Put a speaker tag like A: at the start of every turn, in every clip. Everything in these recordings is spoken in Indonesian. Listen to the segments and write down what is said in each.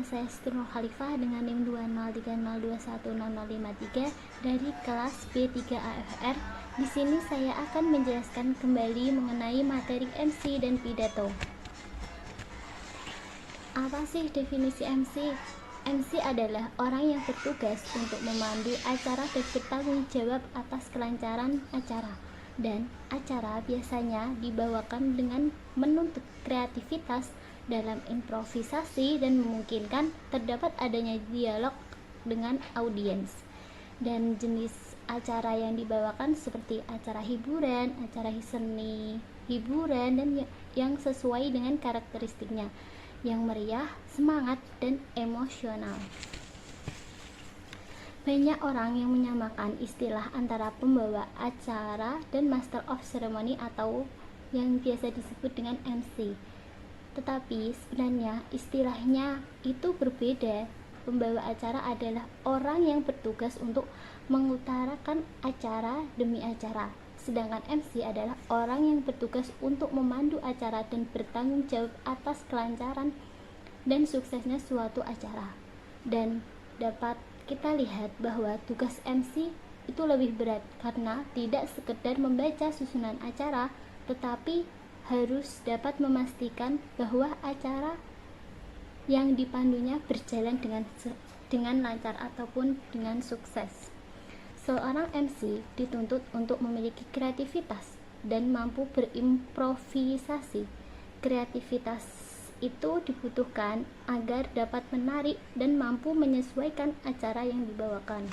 A: saya Siti Nur Khalifah dengan NIM 20302100053 dari kelas B3 AFR. Di sini saya akan menjelaskan kembali mengenai materi MC dan pidato. Apa sih definisi MC? MC adalah orang yang bertugas untuk memandu acara dan bertanggung jawab atas kelancaran acara. Dan acara biasanya dibawakan dengan menuntut kreativitas dalam improvisasi dan memungkinkan terdapat adanya dialog dengan audiens. Dan jenis acara yang dibawakan seperti acara hiburan, acara seni hiburan, dan yang sesuai dengan karakteristiknya, yang meriah, semangat, dan emosional. Banyak orang yang menyamakan istilah antara pembawa acara dan master of ceremony atau yang biasa disebut dengan MC. Tetapi sebenarnya istilahnya itu berbeda. Pembawa acara adalah orang yang bertugas untuk mengutarakan acara demi acara. Sedangkan MC adalah orang yang bertugas untuk memandu acara dan bertanggung jawab atas kelancaran dan suksesnya suatu acara. Dan dapat kita lihat bahwa tugas MC itu lebih berat karena tidak sekedar membaca susunan acara, tetapi harus dapat memastikan bahwa acara yang dipandunya berjalan dengan lancar ataupun dengan sukses. Seorang MC dituntut untuk memiliki kreativitas dan mampu berimprovisasi. Kreativitas itu dibutuhkan agar dapat menarik dan mampu menyesuaikan acara yang dibawakan.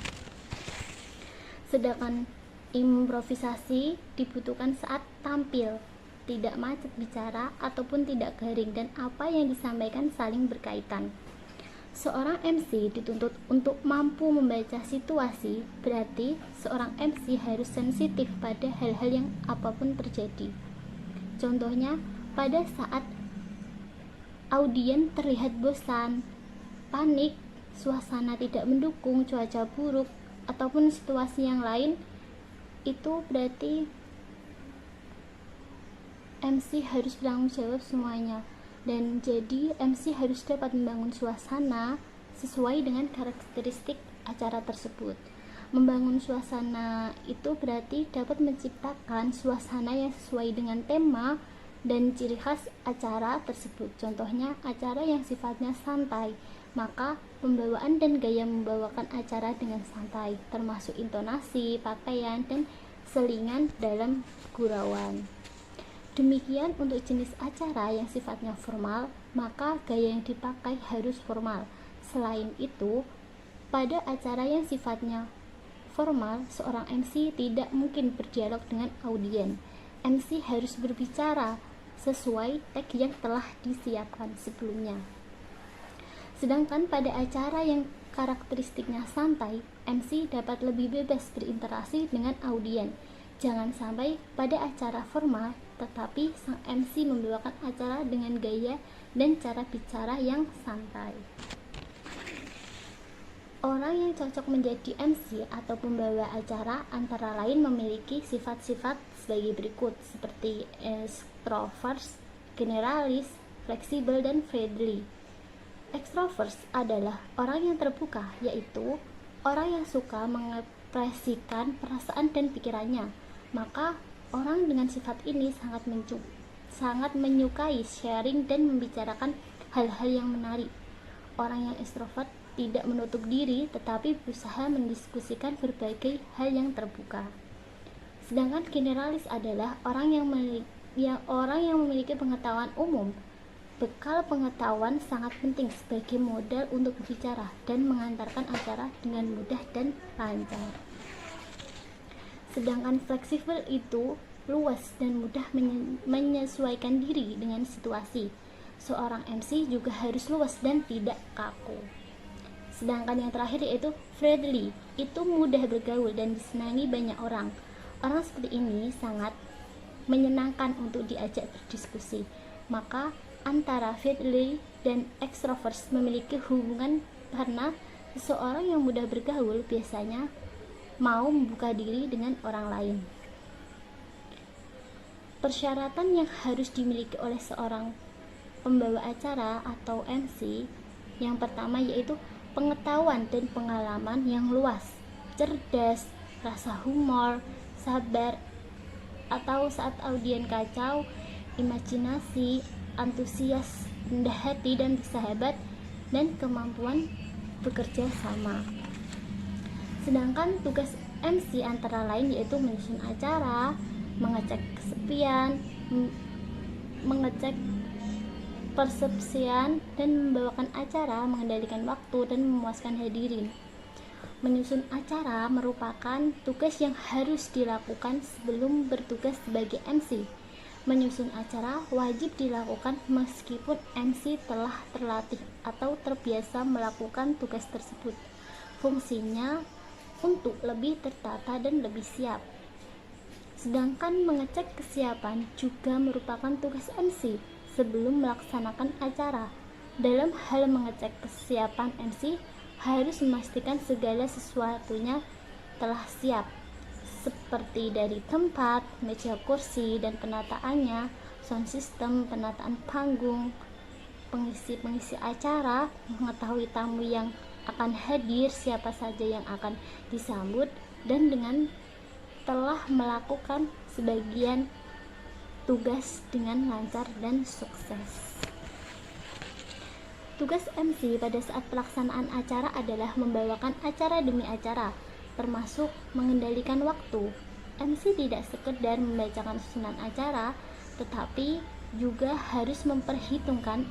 A: Sedangkan improvisasi dibutuhkan saat tampil, tidak macet bicara ataupun tidak garing, dan apa yang disampaikan saling berkaitan. Seorang MC dituntut untuk mampu membaca situasi, berarti seorang MC harus sensitif pada hal-hal yang apapun terjadi. Contohnya, pada saat audien terlihat bosan, panik, suasana tidak mendukung, cuaca buruk, ataupun situasi yang lain, itu berarti MC harus bertanggung jawab semuanya. Dan jadi MC harus dapat membangun suasana sesuai dengan karakteristik acara tersebut. Membangun suasana itu berarti dapat menciptakan suasana yang sesuai dengan tema dan ciri khas acara tersebut. Contohnya acara yang sifatnya santai, maka pembawaan dan gaya membawakan acara dengan santai, termasuk intonasi, pakaian, dan selingan dalam gurauan. Demikian untuk jenis acara yang sifatnya formal, maka gaya yang dipakai harus formal. Selain itu, pada acara yang sifatnya formal, seorang MC tidak mungkin berdialog dengan audien. MC harus berbicara sesuai teks yang telah disiapkan sebelumnya. Sedangkan pada acara yang karakteristiknya santai, MC dapat lebih bebas berinteraksi dengan audien. Jangan sampai pada acara formal, tetapi sang MC membawakan acara dengan gaya dan cara bicara yang santai. Orang yang cocok menjadi MC atau pembawa acara antara lain memiliki sifat-sifat sebagai berikut, seperti extrovert, generalis, fleksibel, dan friendly. Extrovert adalah orang yang terbuka, yaitu orang yang suka mengekspresikan perasaan dan pikirannya. Maka orang dengan sifat ini sangat menyukai sharing dan membicarakan hal-hal yang menarik. Orang yang extrovert tidak menutup diri, tetapi berusaha mendiskusikan berbagai hal yang terbuka. Sedangkan generalis adalah orang yang memiliki pengetahuan umum. Bekal pengetahuan sangat penting sebagai modal untuk berbicara dan mengantarkan acara dengan mudah dan lancar. Sedangkan fleksibel itu luas dan mudah menyesuaikan diri dengan situasi. Seorang MC juga harus luas dan tidak kaku. Sedangkan yang terakhir yaitu friendly, itu mudah bergaul dan disenangi banyak orang. Orang seperti ini sangat menyenangkan untuk diajak berdiskusi. Maka antara friendly dan extrovert memiliki hubungan karena seseorang yang mudah bergaul biasanya mau membuka diri dengan orang lain. Persyaratan yang harus dimiliki oleh seorang pembawa acara atau MC Yang pertama yaitu pengetahuan dan pengalaman yang luas, cerdas, rasa humor, sabar atau saat audien kacau, imajinasi, antusias, rendah hati dan bersahabat, dan kemampuan bekerja sama. Sedangkan tugas MC antara lain yaitu menyusun acara, mengecek kesepian, mengecek persepsian, dan membawakan acara, mengendalikan waktu, dan memuaskan hadirin. Menyusun acara merupakan tugas yang harus dilakukan sebelum bertugas sebagai MC. Menyusun acara wajib dilakukan meskipun MC telah terlatih atau terbiasa melakukan tugas tersebut. Fungsinya untuk lebih tertata dan lebih siap. Sedangkan mengecek kesiapan juga merupakan tugas MC sebelum melaksanakan acara. Dalam hal mengecek kesiapan MC, harus memastikan segala sesuatunya telah siap, seperti dari tempat, meja kursi dan penataannya, sound system, penataan panggung, pengisi acara, mengetahui tamu yang akan hadir, siapa saja yang akan disambut, dan dengan telah melakukan sebagian tugas dengan lancar dan sukses. Tugas MC pada saat pelaksanaan acara adalah membawakan acara demi acara, termasuk mengendalikan waktu. MC tidak sekedar membacakan susunan acara, tetapi juga harus memperhitungkan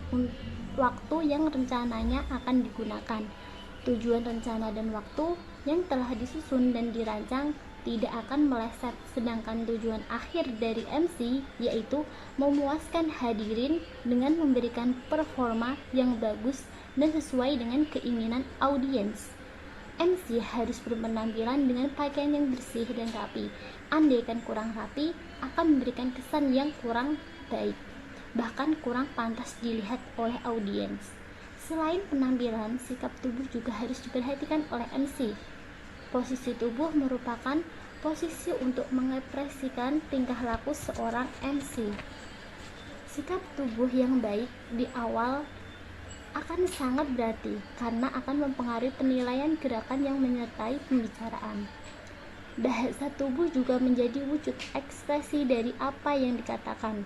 A: waktu yang rencananya akan digunakan. Tujuan rencana dan waktu yang telah disusun dan dirancang tidak akan meleset, sedangkan tujuan akhir dari MC yaitu memuaskan hadirin dengan memberikan performa yang bagus dan sesuai dengan keinginan audiens. MC harus berpenampilan dengan pakaian yang bersih dan rapi. Andaikan kurang rapi, akan memberikan kesan yang kurang baik, bahkan kurang pantas dilihat oleh audiens. Selain penampilan, sikap tubuh juga harus diperhatikan oleh MC. Posisi tubuh merupakan posisi untuk mengekspresikan tingkah laku seorang MC. Sikap tubuh yang baik di awal akan sangat berarti karena akan mempengaruhi penilaian gerakan yang menyertai pembicaraan. Bahasa tubuh juga menjadi wujud ekspresi dari apa yang dikatakan.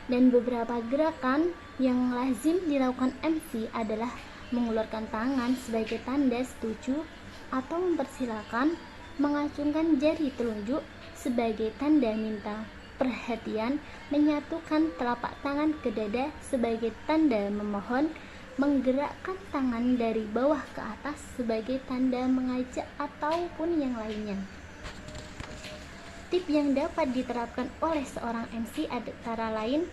A: Dan beberapa gerakan yang lazim dilakukan MC adalah mengulurkan tangan sebagai tanda setuju atau mempersilakan, mengacungkan jari telunjuk sebagai tanda minta perhatian, menyatukan telapak tangan ke dada sebagai tanda memohon, menggerakkan tangan dari bawah ke atas sebagai tanda mengajak ataupun yang lainnya. Tip yang dapat diterapkan oleh seorang MC antara lain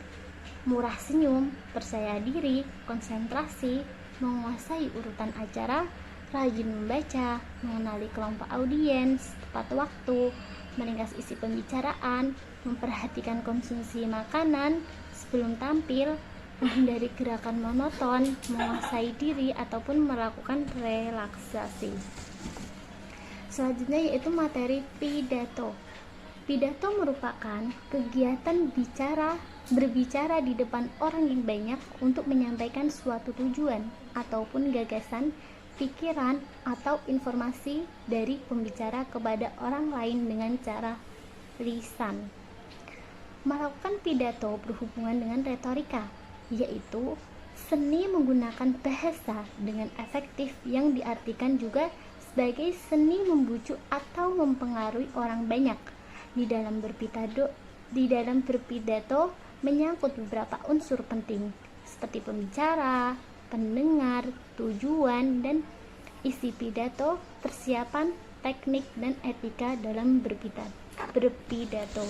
A: murah senyum, percaya diri, konsentrasi, menguasai urutan acara, rajin membaca, mengenali kelompok audiens, tepat waktu, meringkas isi pembicaraan, memperhatikan konsumsi makanan sebelum tampil, menghindari gerakan monoton, menguasai diri ataupun melakukan relaksasi. Selanjutnya yaitu materi pidato. Pidato merupakan kegiatan berbicara di depan orang yang banyak untuk menyampaikan suatu tujuan ataupun gagasan, pikiran, atau informasi dari pembicara kepada orang lain dengan cara lisan. Melakukan pidato berhubungan dengan retorika, yaitu seni menggunakan bahasa dengan efektif yang diartikan juga sebagai seni membujuk atau mempengaruhi orang banyak. Di dalam berpidato menyangkut beberapa unsur penting seperti pembicara, pendengar, tujuan, dan isi pidato, persiapan, teknik, dan etika dalam berpidato.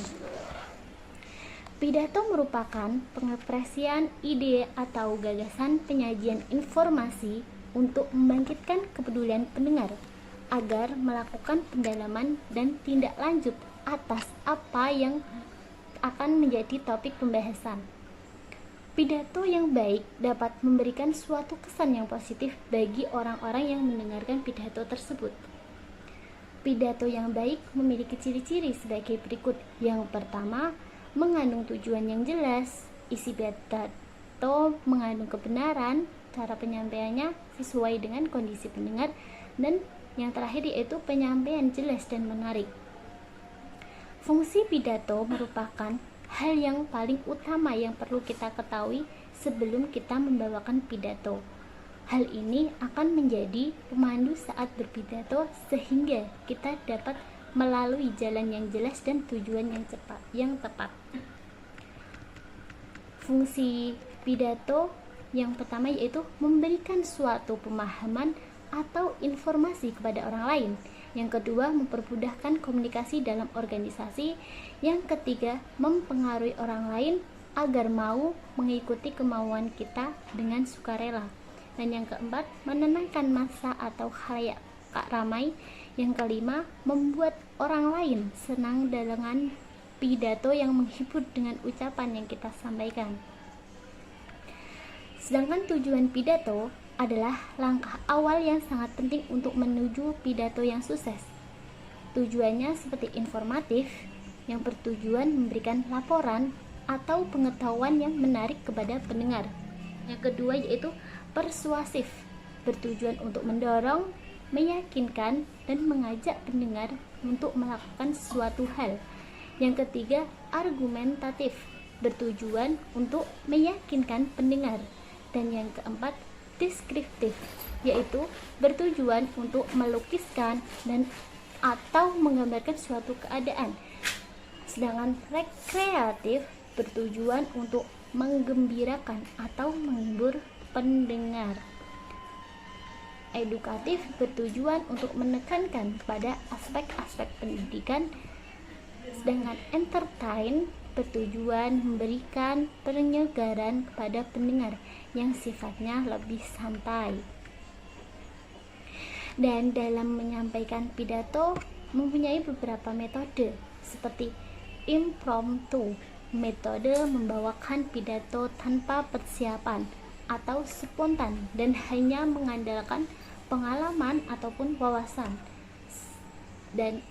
A: Pidato merupakan pengekspresian ide atau gagasan penyajian informasi untuk membangkitkan kepedulian pendengar agar melakukan pendalaman dan tindak lanjut atas apa yang akan menjadi topik pembahasan. Pidato yang baik dapat memberikan suatu kesan yang positif bagi orang-orang yang mendengarkan pidato tersebut. Pidato yang baik memiliki ciri-ciri sebagai berikut. Yang pertama, mengandung tujuan yang jelas. Isi pidato mengandung kebenaran, cara penyampaiannya sesuai dengan kondisi pendengar, dan yang terakhir yaitu penyampaian jelas dan menarik. Fungsi pidato merupakan hal yang paling utama yang perlu kita ketahui sebelum kita membawakan pidato. Hal ini akan menjadi pemandu saat berpidato sehingga kita dapat melalui jalan yang jelas dan tujuan yang tepat. Fungsi pidato yang pertama yaitu memberikan suatu pemahaman atau informasi kepada orang lain. Yang kedua, mempermudahkan komunikasi dalam organisasi. Yang ketiga, mempengaruhi orang lain agar mau mengikuti kemauan kita dengan sukarela. Dan yang keempat, menenangkan massa atau khalayak ramai. Yang kelima, membuat orang lain senang dengan pidato yang menghibur dengan ucapan yang kita sampaikan. Sedangkan tujuan pidato adalah langkah awal yang sangat penting untuk menuju pidato yang sukses. Tujuannya seperti informatif, yang bertujuan memberikan laporan atau pengetahuan yang menarik kepada pendengar. Yang kedua yaitu persuasif, bertujuan untuk mendorong, meyakinkan, dan mengajak pendengar untuk melakukan sesuatu hal. Yang ketiga, argumentatif, bertujuan untuk meyakinkan pendengar. Dan yang keempat, deskriptif, yaitu bertujuan untuk melukiskan dan atau menggambarkan suatu keadaan. Sedangkan rekreatif bertujuan untuk menggembirakan atau menghibur pendengar. Edukatif bertujuan untuk menekankan pada aspek-aspek pendidikan. Sedangkan entertain bertujuan memberikan penyegaran kepada pendengar yang sifatnya lebih santai. Dan dalam menyampaikan pidato mempunyai beberapa metode seperti impromptu, metode membawakan pidato tanpa persiapan atau spontan dan hanya mengandalkan pengalaman ataupun wawasan. Dan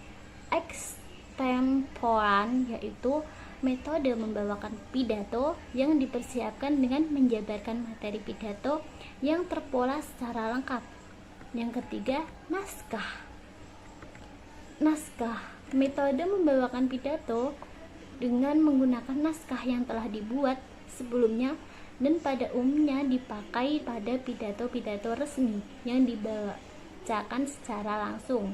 A: extemporan yaitu metode membawakan pidato yang dipersiapkan dengan menjabarkan materi pidato yang terpola secara lengkap. Yang ketiga, naskah. Metode membawakan pidato dengan menggunakan naskah yang telah dibuat sebelumnya dan pada umumnya dipakai pada pidato-pidato resmi yang dibacakan secara langsung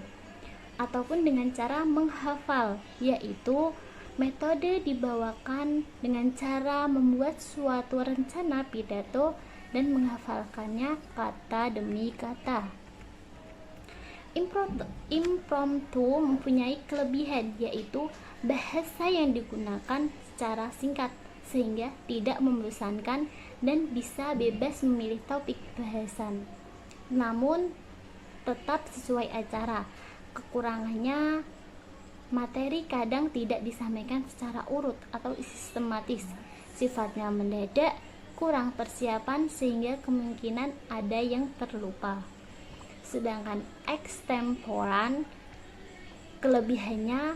A: ataupun dengan cara menghafal, yaitu metode dibawakan dengan cara membuat suatu rencana pidato dan menghafalkannya kata demi kata. Impromptu mempunyai kelebihan, yaitu bahasa yang digunakan secara singkat sehingga tidak membosankan dan bisa bebas memilih topik bahasan, namun tetap sesuai acara. Kekurangannya, materi kadang tidak disampaikan secara urut atau sistematis, sifatnya mendadak, kurang persiapan sehingga kemungkinan ada yang terlupa. Sedangkan extemporan, kelebihannya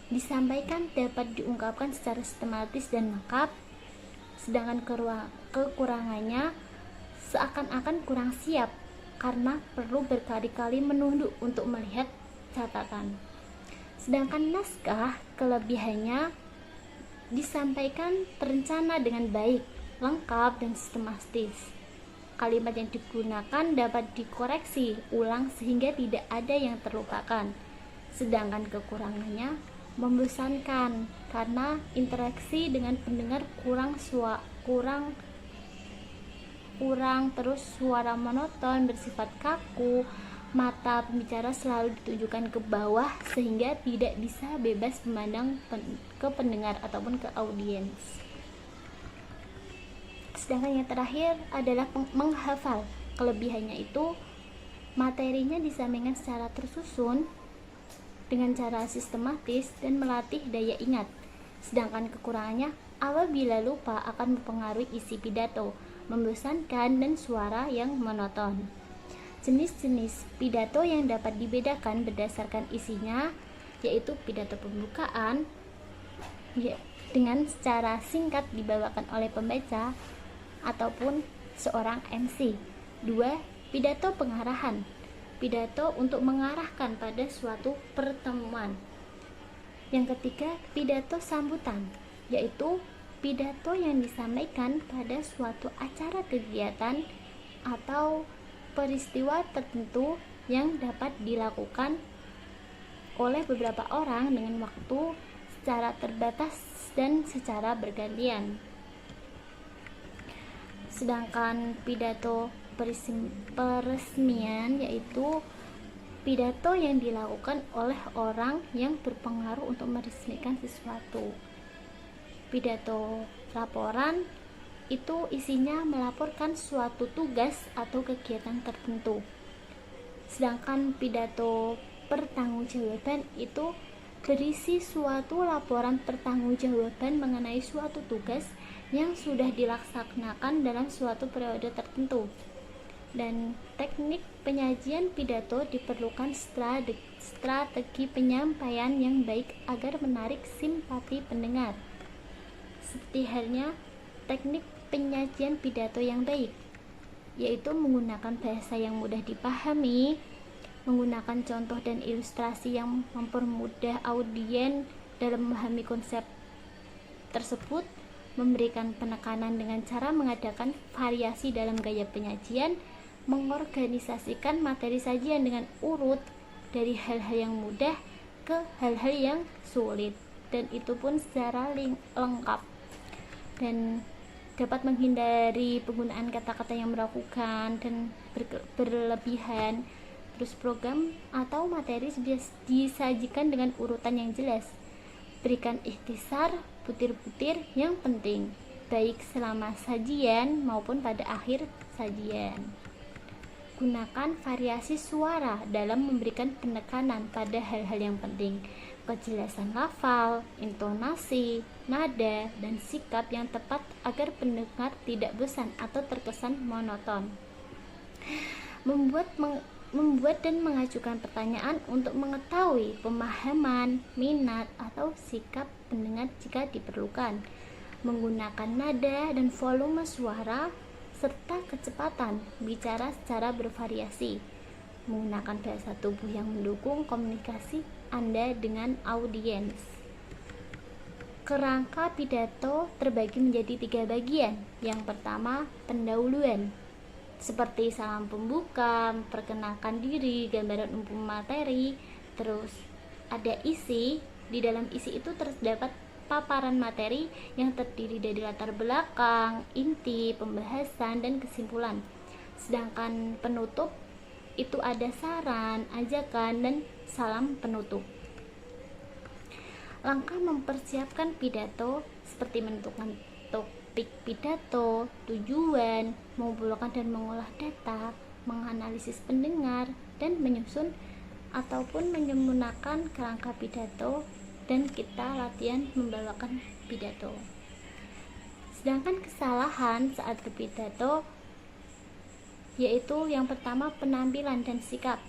A: disampaikan dapat diungkapkan secara sistematis dan lengkap, sedangkan kekurangannya seakan-akan kurang siap karena perlu berkali-kali menunduk untuk melihat catatan. Sedangkan naskah, kelebihannya disampaikan terencana dengan baik, lengkap, dan sistematis. Kalimat yang digunakan dapat dikoreksi ulang sehingga tidak ada yang terlupakan. Sedangkan kekurangannya membosankan karena interaksi dengan pendengar kurang, terus suara monoton, bersifat kaku, mata pembicara selalu ditujukan ke bawah sehingga tidak bisa bebas memandang ke pendengar ataupun ke audiens. Sedangkan yang terakhir adalah menghafal. Kelebihannya itu materinya disampaikan secara tersusun dengan cara sistematis dan melatih daya ingat. Sedangkan kekurangannya apabila lupa akan mempengaruhi isi pidato, membosankan, dan suara yang monoton. Jenis-jenis pidato yang dapat dibedakan berdasarkan isinya yaitu pidato pembukaan dengan secara singkat dibawakan oleh pembaca ataupun seorang MC. 2. Pidato pengarahan, pidato untuk mengarahkan pada suatu pertemuan. Yang ketiga, pidato sambutan, yaitu pidato yang disampaikan pada suatu acara kegiatan atau peristiwa tertentu yang dapat dilakukan oleh beberapa orang dengan waktu secara terbatas dan secara bergantian. Sedangkan pidato peresmian yaitu pidato yang dilakukan oleh orang yang berpengaruh untuk meresmikan sesuatu. Pidato laporan itu isinya melaporkan suatu tugas atau kegiatan tertentu. Sedangkan pidato pertanggungjawaban itu berisi suatu laporan pertanggungjawaban mengenai suatu tugas yang sudah dilaksanakan dalam suatu periode tertentu. Dan teknik penyajian pidato diperlukan strategi penyampaian yang baik agar menarik simpati pendengar. Seperti halnya teknik penyajian pidato yang baik, yaitu menggunakan bahasa yang mudah dipahami, menggunakan contoh dan ilustrasi yang mempermudah audien dalam memahami konsep tersebut, memberikan penekanan dengan cara mengadakan variasi dalam gaya penyajian, mengorganisasikan materi sajian dengan urut dari hal-hal yang mudah ke hal-hal yang sulit, dan itu pun secara lengkap, dan dapat menghindari penggunaan kata-kata yang meragukan dan berlebihan. Terus program atau materi disajikan dengan urutan yang jelas. Berikan ikhtisar butir-butir yang penting, baik selama sajian maupun pada akhir sajian. Gunakan variasi suara dalam memberikan penekanan pada hal-hal yang penting. Kejelasan lafal, intonasi, nada, dan sikap yang tepat agar pendengar tidak bosan atau terkesan monoton. Membuat dan mengajukan pertanyaan untuk mengetahui pemahaman, minat, atau sikap pendengar jika diperlukan. Menggunakan nada dan volume suara serta kecepatan bicara secara bervariasi. Menggunakan bahasa tubuh yang mendukung komunikasi Anda dengan audiens. Kerangka pidato terbagi menjadi 3 bagian. Yang pertama, pendahuluan, seperti salam pembuka, perkenalkan diri, gambaran umum materi. Terus ada isi. Di dalam isi itu terdapat paparan materi yang terdiri dari latar belakang, inti, pembahasan, dan kesimpulan. Sedangkan penutup itu ada saran, ajakan, dan salam penutup. Langkah mempersiapkan pidato seperti menentukan topik pidato, tujuan, mengumpulkan dan mengolah data, menganalisis pendengar, dan menyusun ataupun menyempurnakan kerangka pidato, dan kita latihan membawakan pidato. Sedangkan kesalahan saat berpidato yaitu yang pertama, penampilan dan sikap,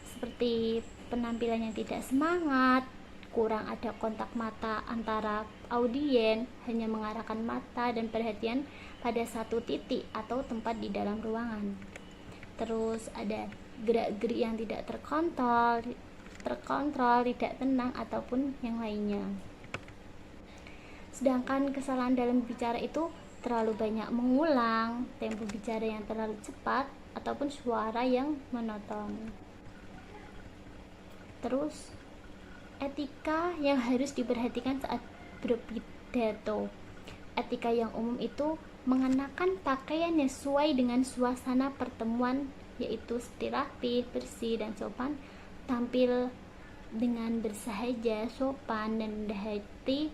A: seperti penampilan yang tidak semangat, kurang ada kontak mata antara audien, hanya mengarahkan mata dan perhatian pada satu titik atau tempat di dalam ruangan. Terus ada gerak-gerik yang tidak terkontrol, tidak tenang, ataupun yang lainnya. Sedangkan kesalahan dalam bicara itu terlalu banyak mengulang, tempo bicara yang terlalu cepat, ataupun suara yang monoton. Terus etika yang harus diperhatikan saat berpidato. Etika yang umum itu mengenakan pakaian yang sesuai dengan suasana pertemuan, yaitu seperti rapi, bersih, dan sopan, tampil dengan bersahaja, sopan, dan rendah hati,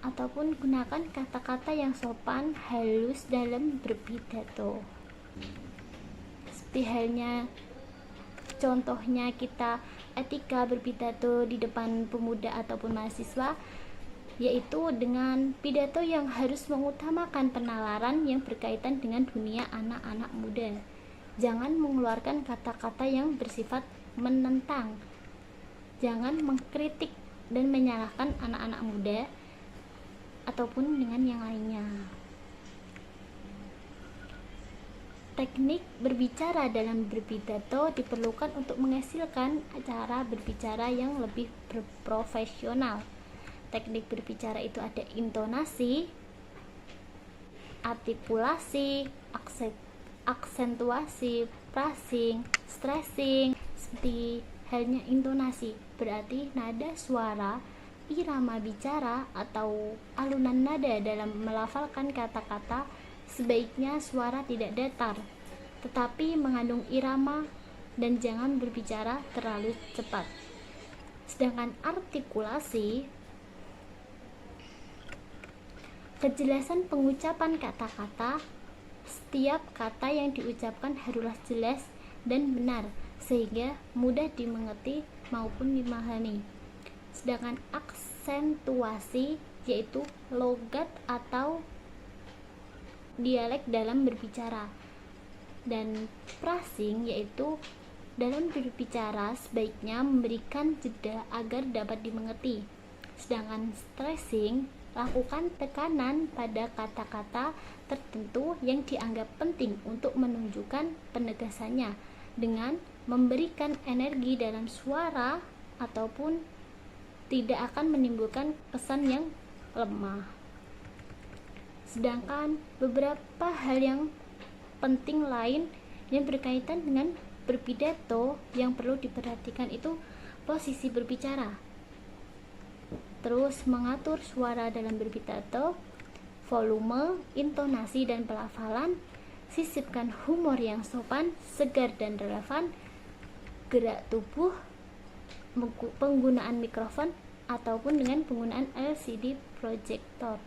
A: ataupun gunakan kata-kata yang sopan, halus dalam berpidato. Seperti halnya contohnya kita etika berpidato di depan pemuda ataupun mahasiswa, yaitu dengan pidato yang harus mengutamakan penalaran yang berkaitan dengan dunia anak-anak muda. Jangan mengeluarkan kata-kata yang bersifat menentang. Jangan mengkritik dan menyalahkan anak-anak muda ataupun dengan yang lainnya. Teknik berbicara dalam berpidato diperlukan untuk menghasilkan acara berbicara yang lebih profesional. Teknik berbicara itu ada intonasi, artikulasi, aksentuasi, phrasing, stressing. Seperti halnya intonasi, berarti nada suara, irama bicara, atau alunan nada dalam melafalkan kata-kata. Sebaiknya suara tidak datar, tetapi mengandung irama dan jangan berbicara terlalu cepat. Sedangkan artikulasi, kejelasan pengucapan kata-kata. Setiap kata yang diucapkan haruslah jelas dan benar sehingga mudah dimengerti maupun dimahami. Sedangkan aksentuasi yaitu logat atau dialek dalam berbicara, dan phrasing yaitu dalam berbicara sebaiknya memberikan jeda agar dapat dimengerti. Sedangkan stressing, lakukan tekanan pada kata-kata tertentu yang dianggap penting untuk menunjukkan penegasannya dengan memberikan energi dalam suara ataupun tidak akan menimbulkan kesan yang lemah. Sedangkan beberapa hal yang penting lain yang berkaitan dengan berpidato yang perlu diperhatikan itu posisi berbicara, terus mengatur suara dalam berpidato, volume, intonasi dan pelafalan, sisipkan humor yang sopan, segar dan relevan, gerak tubuh, penggunaan mikrofon ataupun dengan penggunaan LCD projector.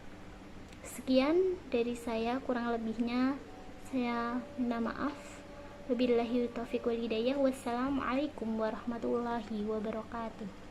A: Sekian dari saya, kurang lebihnya saya minta maaf. Wabillahi taufiq wal hidayah. Wassalamualaikum warahmatullahi wabarakatuh.